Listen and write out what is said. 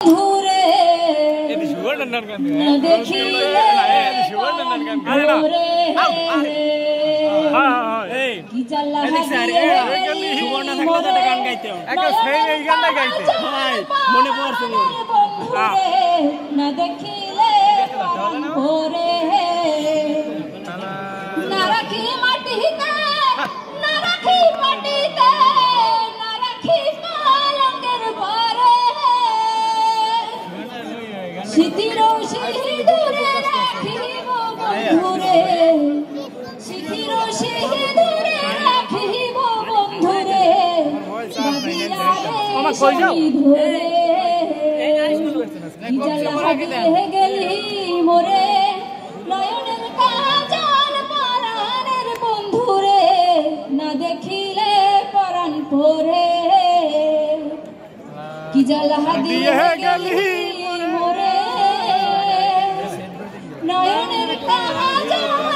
ঘুরে দেখিলে কি জ্বালা মনে পড়ছে না দেখিলে ভোরে না রাখি মাটিতে না রাখি মাটিতে না রাখি পালঙ্কের পরে স্মৃতির সিঁদুরে রাখিব বন্ধুরে স্মৃতির সিঁদুরে রাখিব বন্ধুরে গেলি মোরে নয়নের কাজল পরাণের বন্ধুরে না দেখিলে পরাণ পরে কি জ্বালা দিয়ে গেলি মোরে নয়নের কাজল